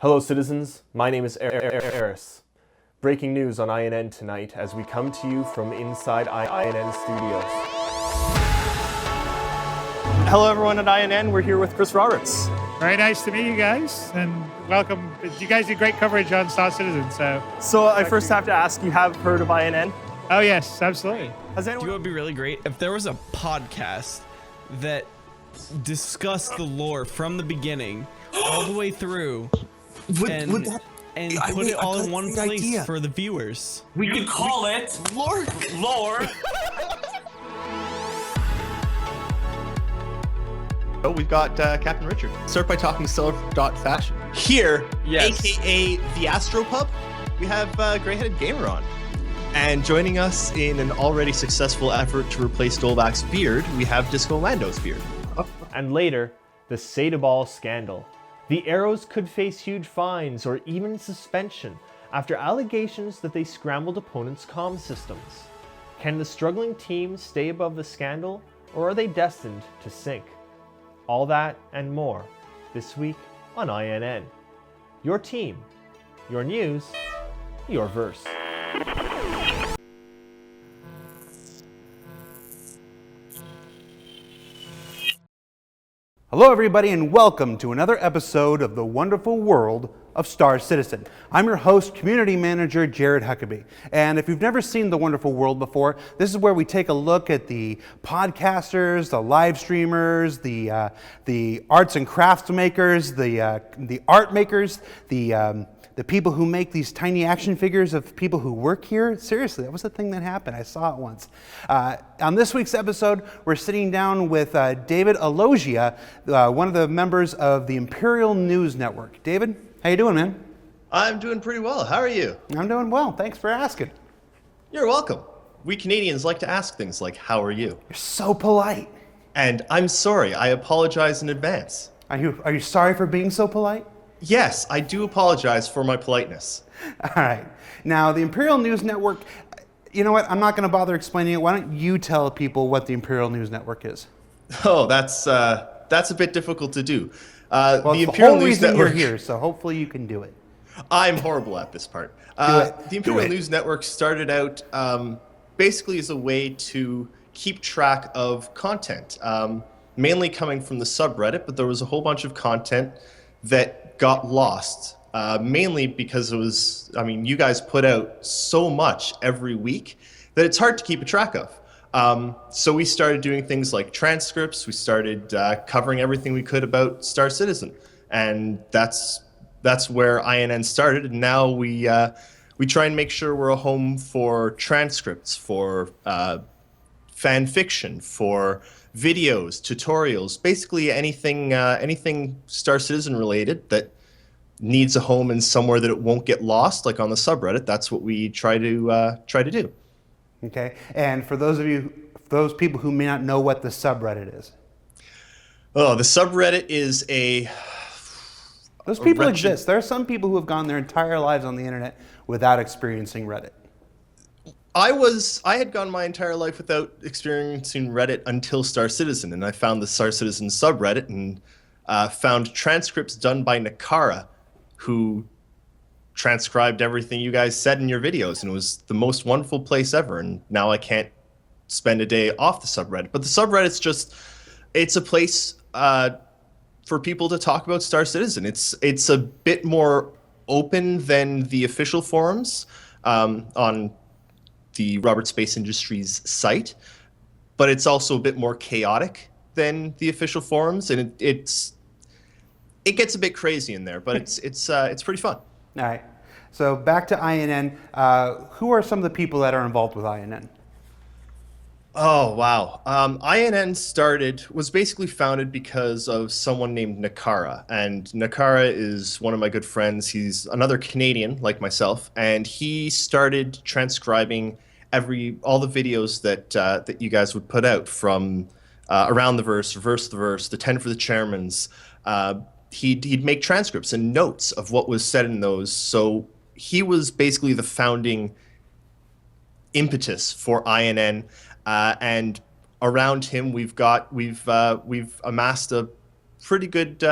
Hello citizens, my name is Erris. Breaking news on INN tonight as we come to you from inside INN studios. Hello everyone at INN, we're here with Chris Roberts. Very nice to meet you guys, and welcome. You guys do great coverage on Star Citizen, So I first have to ask, you have heard of INN? Oh yes, absolutely. Has Do you anyone... know what would be really great? If there was a podcast that discussed the lore from the beginning all the way through and put it all in one place for the viewers. We could call it Lore. Oh, we've got Captain Richard. Start by talking Stellar.fashion. Here, Yes. aka the Astropub, we have Grey-Headed Gamer on. And joining us in an already successful effort to replace Dolbach's beard, we have Disco Lando's beard. And later, the Sadaball scandal. The Arrows could face huge fines or even suspension after allegations that they scrambled opponents' comm systems. Can the struggling team stay above the scandal, or are they destined to sink? All that and more this week on INN. Your team, your news, your verse. Hello everybody and welcome to another episode of the wonderful world of Star Citizen. I'm your host, Community Manager Jared Huckabee. And if you've never seen the wonderful world before, this is where we take a look at the podcasters, the live streamers, the arts and crafts makers, the art makers, the people who make these tiny action figures of people who work here. Seriously, that was the thing that happened. I saw it once. On this week's episode, we're sitting down with David Alogia, one of the members of the Imperial News Network. David, how you doing, man? I'm doing pretty well. How are you? I'm doing well. Thanks for asking. You're welcome. We Canadians like to ask things like, how are you? You're so polite. And I'm sorry, I apologize in advance. Are you sorry for being so polite? Yes, I do apologize for my politeness. All right. Now, the Imperial News Network, you know what? I'm not going to bother explaining it. Why don't you tell people what the Imperial News Network is? Oh, that's a bit difficult to do. Well, the it's Imperial the whole News reason Network. you're here, so hopefully you can do it. I'm horrible at this part. Do it. The Imperial News Network started out basically as a way to keep track of content, mainly coming from the subreddit, but there was a whole bunch of content that got lost, mainly because it was, you guys put out so much every week that it's hard to keep a track of. So we started doing things like transcripts. We started covering everything we could about Star Citizen, and that's where INN started. And now we try and make sure we're a home for transcripts, for fan fiction, for videos, tutorials, basically anything Star Citizen related that needs a home in somewhere that it won't get lost, like on the subreddit. That's what we try to do. Okay. And for those people who may not know what the subreddit is. Oh, the subreddit is Those people wretched- exist. There are some people who have gone their entire lives on the internet without experiencing Reddit. I had gone my entire life without experiencing Reddit until Star Citizen, and I found the Star Citizen subreddit and found transcripts done by Nakara, who transcribed everything you guys said in your videos, and it was the most wonderful place ever. And now I can't spend a day off the subreddit. But the subreddit's it's a place for people to talk about Star Citizen. It's a bit more open than the official forums on the Robert Space Industries site, but it's also a bit more chaotic than the official forums, and it gets a bit crazy in there, but it's pretty fun. All right. So back to INN. Who are some of the people that are involved with INN? Oh, wow. INN was basically founded because of someone named Nakara, and Nakara is one of my good friends. He's another Canadian like myself, and he started transcribing all the videos that you guys would put out from Around the Verse, Reverse the Verse, the 10 for the Chairmans. He'd make transcripts and notes of what was said in those. So he was basically the founding impetus for INN, and around him we've amassed a pretty good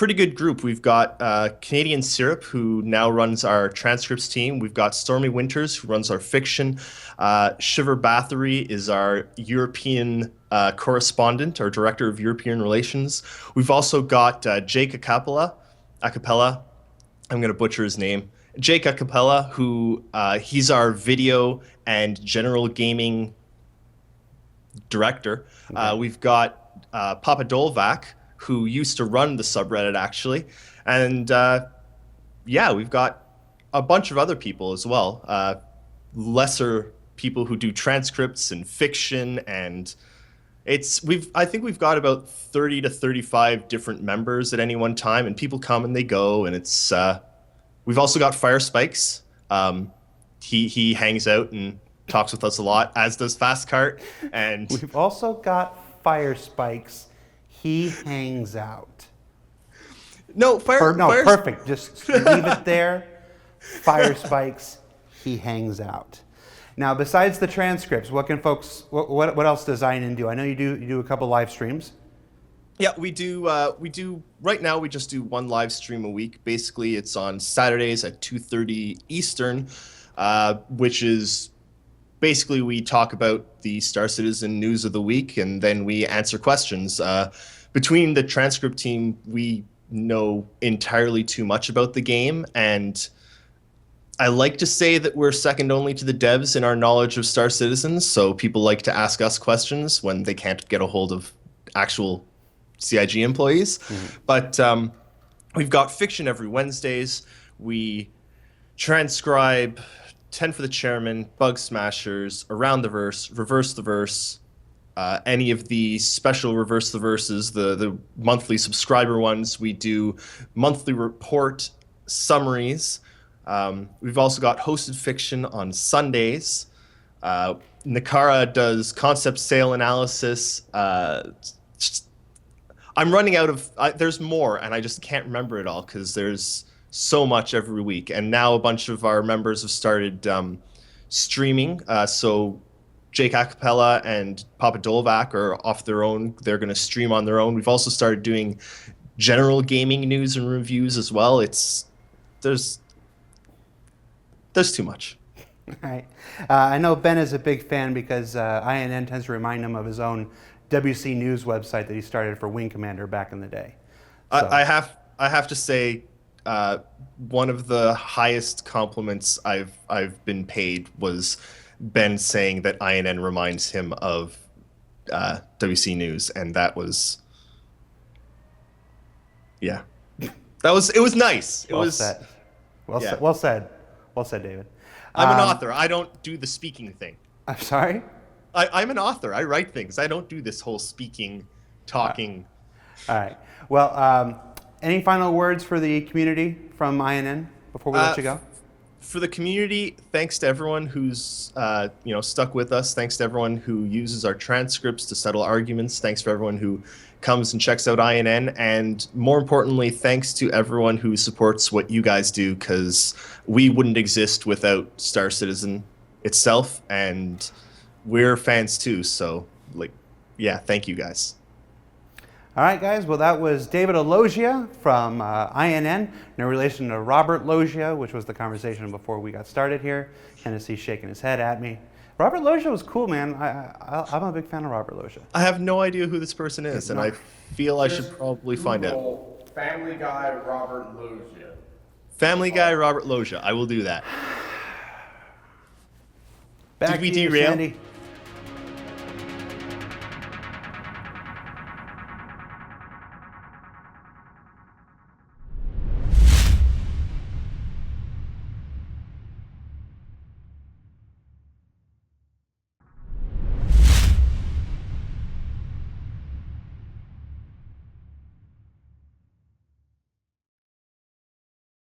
pretty good group. We've got Canadian Syrup, who now runs our transcripts team. We've got Stormy Winters, who runs our fiction. Shiver Bathory is our European correspondent, our director of European relations. We've also got Jake Acapella. I'm going to butcher his name. Jake Acapella, who he's our video and general gaming director. Okay. We've got Papa Dolvac, who used to run the subreddit, actually. And we've got a bunch of other people as well. Lesser people who do transcripts and fiction, and I think we've got about 30 to 35 different members at any one time, and people come and they go, and it's we've also got Fire Spikes. He hangs out and talks with us a lot, as does Fast Cart. And we've also got Fire Spikes. He hangs out. Perfect. Just leave it there. Fire Spikes. He hangs out. Now, besides the transcripts, what can folks? What else does INN do? I know you do a couple live streams. Yeah, we do. Right now, we just do one live stream a week. Basically, it's on Saturdays at 2:30 Eastern, which is basically we talk about the Star Citizen news of the week, and then we answer questions. Between the transcript team, we know entirely too much about the game, and I like to say that we're second only to the devs in our knowledge of Star Citizens, so people like to ask us questions when they can't get a hold of actual CIG employees. Mm-hmm. But we've got fiction every Wednesdays. We transcribe 10 for the Chairman, Bug Smashers, Around the Verse, Reverse the Verse, any of the special Reverse the Verses, the monthly subscriber ones. We do monthly report summaries. We've also got hosted fiction on Sundays. Nakara does concept sale analysis. I'm running out of... there's more, and I just can't remember it all because there's so much every week. And now a bunch of our members have started streaming. So Jake Acapella and Papa Dolvac are off their own. They're going to stream on their own. We've also started doing general gaming news and reviews as well. There's too much. All right. I know Ben is a big fan because INN tends to remind him of his own WC News website that he started for Wing Commander back in the day. So. I have to say, one of the highest compliments I've been paid was Ben saying that INN reminds him of WC News, and that was, yeah, it was nice. Well said. Well said, David. I'm an author. I don't do the speaking thing. I'm sorry? I'm an author. I write things. I don't do this whole speaking, talking. All right. Well, any final words for the community from INN before we let you go? For the community, thanks to everyone who's stuck with us. Thanks to everyone who uses our transcripts to settle arguments. Thanks for everyone who comes and checks out INN. And more importantly, thanks to everyone who supports what you guys do, because we wouldn't exist without Star Citizen itself. And we're fans too. So, thank you guys. All right, guys. Well, that was David Alogia from INN, in relation to Robert Logia, which was the conversation before we got started here. Hennessy's shaking his head at me. Robert Logia was cool, man. I'm a big fan of Robert Logia. I have no idea who this person is, and I feel I should probably find out. Family Guy Robert Logia. Family Guy Robert Logia. I will do that. Back Did we to you, derail? Sandy.